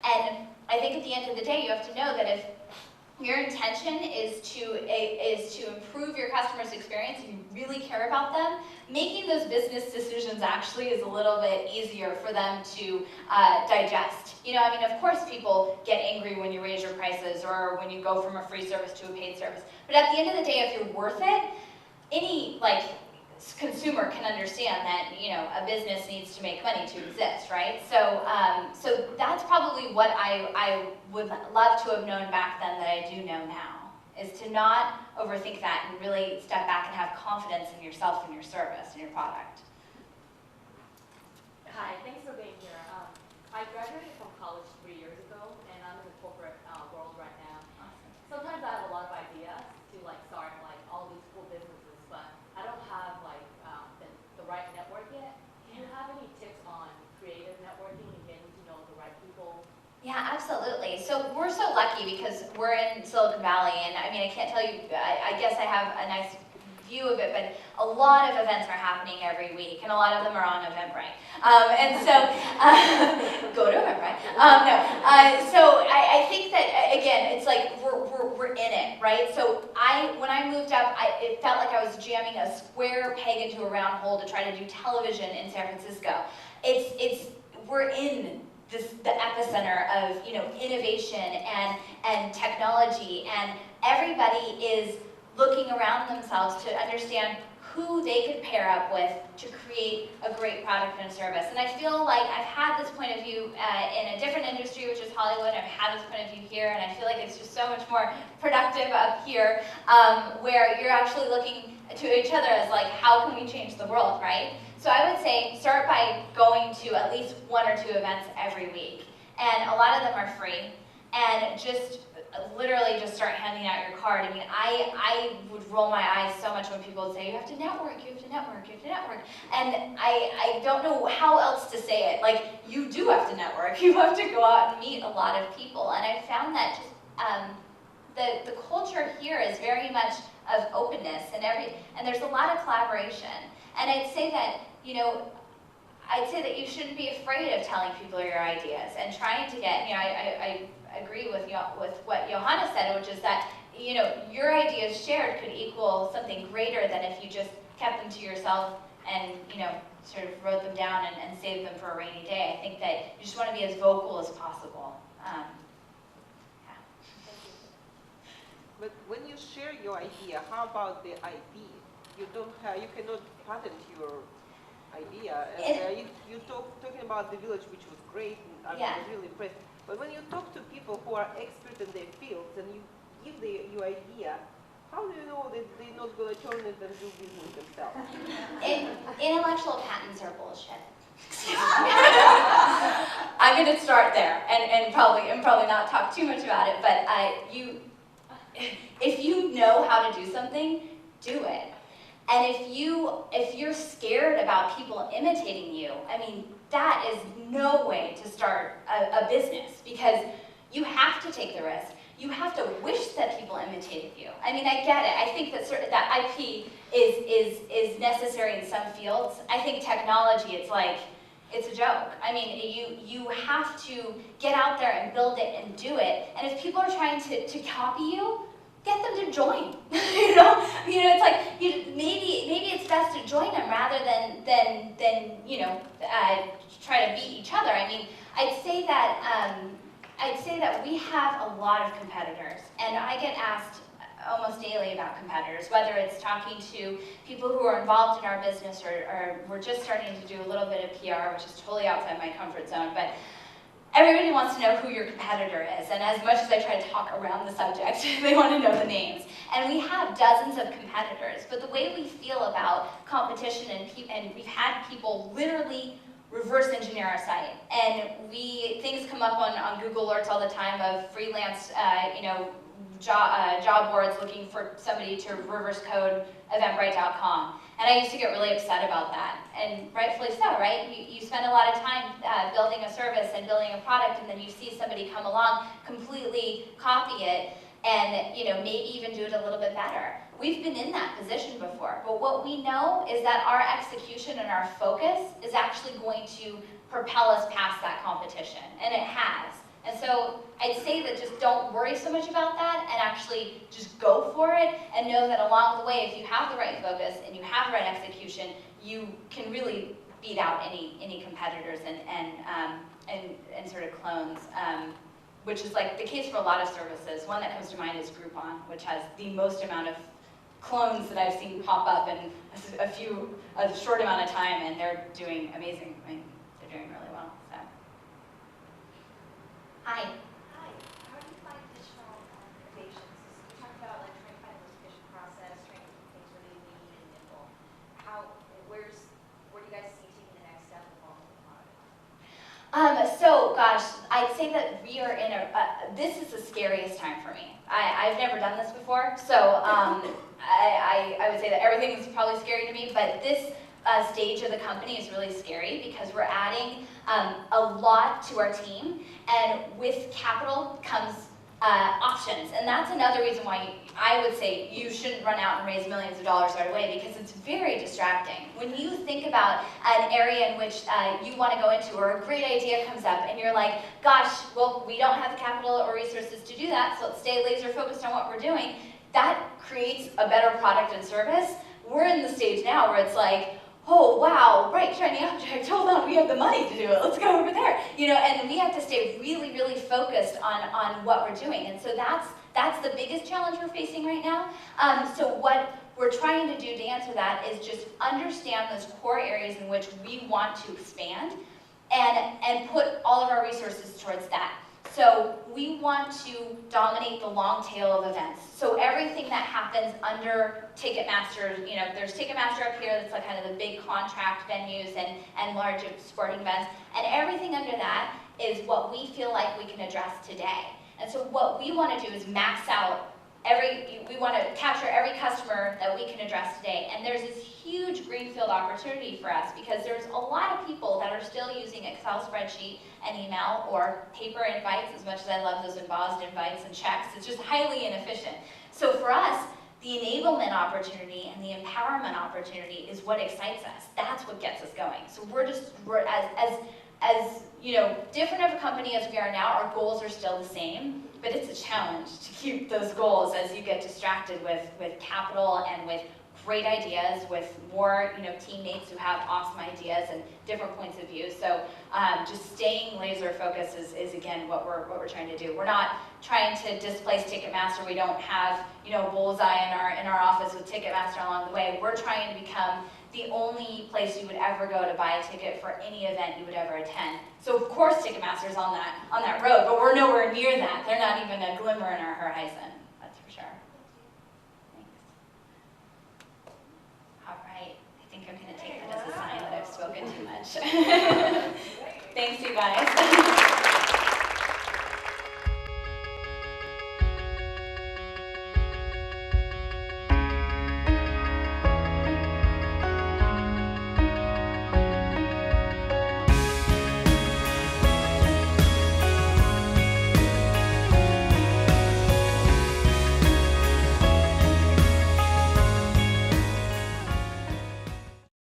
And I think at the end of the day, you have to know that if your intention is to improve your customer's experience and you really care about them, making those business decisions actually is a little bit easier for them to digest. You know, I mean, of course people get angry when you raise your prices or when you go from a free service to a paid service. But at the end of the day, if you're worth it, any consumer can understand that, you know, a business needs to make money to exist, right? So, so that's probably what I would love to have known back then that I do know now, is to not overthink that and really step back and have confidence in yourself and your service and your product. Hi, thanks for being here. I graduated from college 3 years ago, and I'm in the corporate world right now. Awesome. Sometimes I have a lot of ideas to start all these cool businesses, but I don't have the right network yet. Do you have any tips on creative networking and getting to know the right people? Yeah, absolutely. So we're so lucky because we're in Silicon Valley, and I mean, I can't tell you, I guess I have a nice view of it, but a lot of events are happening every week, and a lot of them are on Eventbrite. And so, go to Eventbrite. So I think that, again, it's like we're in it, right? So when I moved up, it felt like I was jamming a square peg into a round hole to try to do television in San Francisco. We're in the epicenter of, you know, innovation and technology, and everybody is looking around themselves to understand who they could pair up with to create a great product and service. And I feel like I've had this point of view in a different industry, which is Hollywood. I've had this point of view here, and I feel like it's just so much more productive up here, where you're actually looking to each other as like, how can we change the world, right? So I would say start by going to at least 1 or 2 events every week. And a lot of them are free. And just literally just start handing out your card. I mean, I would roll my eyes so much when people would say, you have to network, you have to network, you have to network. And I don't know how else to say it. Like, you do have to network. You have to go out and meet a lot of people. And I found that just the culture here is very much of openness and there's a lot of collaboration. And I'd say that, you know, you shouldn't be afraid of telling people your ideas and trying to get, you know, I agree with what Johanna said, which is that, you know, your ideas shared could equal something greater than if you just kept them to yourself and, you know, sort of wrote them down and saved them for a rainy day. I think that you just want to be as vocal as possible. Yeah. But when you share your idea, how about the IP? You cannot patent your idea. And you talking about the village, which was great, and I was really impressed. But when you talk to people who are expert in their fields and you give your idea, how do you know that they're not going to turn it and do business themselves? Intellectual patents are bullshit. I'm going to start there and probably not talk too much about it. But if you know how to do something, do it. And if you're scared about people imitating you, I mean, that is no way to start a business, because you have to take the risk. You have to wish that people imitated you. I mean, I get it. I think that IP is necessary in some fields. I think technology, it's a joke. I mean, you have to get out there and build it and do it. And if people are trying to copy you, get them to join. you know, it's like maybe it's best to join them rather than try to beat each other. I mean, I'd say that we have a lot of competitors, and I get asked almost daily about competitors, whether it's talking to people who are involved in our business or we're just starting to do a little bit of PR, which is totally outside my comfort zone, but everybody wants to know who your competitor is, and as much as I try to talk around the subject, they want to know the names. And we have dozens of competitors, but the way we feel about competition and we've had people literally reverse engineer our site, and things come up on Google Alerts all the time of freelance, job boards looking for somebody to reverse code Eventbrite.com. And I used to get really upset about that, and rightfully so, right? You spend a lot of time building a service and building a product, and then you see somebody come along, completely copy it, and maybe even do it a little bit better. We've been in that position before, but what we know is that our execution and our focus is actually going to propel us past that competition, and it has. And so I'd say that just don't worry so much about that and actually just go for it and know that along the way, if you have the right focus and you have the right execution, you can really beat out any competitors and sort of clones, which is like the case for a lot of services. One that comes to mind is Groupon, which has the most amount of clones that I've seen pop up in a short amount of time, and they're doing amazing. I mean, they're doing really well. So, hi. Hi, how do you find additional innovations? You talked about like trying to find the most efficient process, trying to keep things really lean and nimble. Where do you guys see taking the next step in evolving the product? So, gosh, I'd say that we are in this is the scariest time for me. I've never done this before, so I would say that everything is probably scary to me, but this stage of the company is really scary because we're adding a lot to our team, and with capital comes options, and that's another reason why I would say you shouldn't run out and raise millions of dollars right away, because it's very distracting. When you think about an area in which you want to go into, or a great idea comes up and you're like, gosh, well, we don't have the capital or resources to do that, so let's stay laser focused on what we're doing, that creates a better product and service. We're in the stage now where it's like, oh, wow, right, shiny object, hold on, we have the money to do it, let's go over there. You know, and we have to stay really, really focused on what we're doing. And so that's the biggest challenge we're facing right now. So what we're trying to do to answer that is just understand those core areas in which we want to expand and put all of our resources towards that. So we want to dominate the long tail of events. So everything that happens under Ticketmaster, you know, there's Ticketmaster up here, that's like kind of the big contract venues and large sporting events, and everything under that is what we feel like we can address today. And so what we want to do is max out we want to capture every customer that we can address today. And there's this huge greenfield opportunity for us because there's a lot of people that are still using Excel spreadsheet and email or paper invites, as much as I love those embossed invites and checks. It's just highly inefficient. So for us, the enablement opportunity and the empowerment opportunity is what excites us. That's what gets us going. So we're as you know, different of a company as we are now, our goals are still the same, but it's a challenge to keep those goals as you get distracted with capital and with great ideas, with more, you know, teammates who have awesome ideas and different points of view. So just staying laser focused is again what we're trying to do. We're not trying to displace Ticketmaster. We don't have, you know, bullseye in our office with Ticketmaster along the way. We're trying to become the only place you would ever go to buy a ticket for any event you would ever attend. So of course Ticketmaster's on that road, but we're nowhere near that. They're not even a glimmer in our horizon, that's for sure. Thanks. All right, I think I'm going to take that as a sign that I've spoken too much. Thanks, you guys.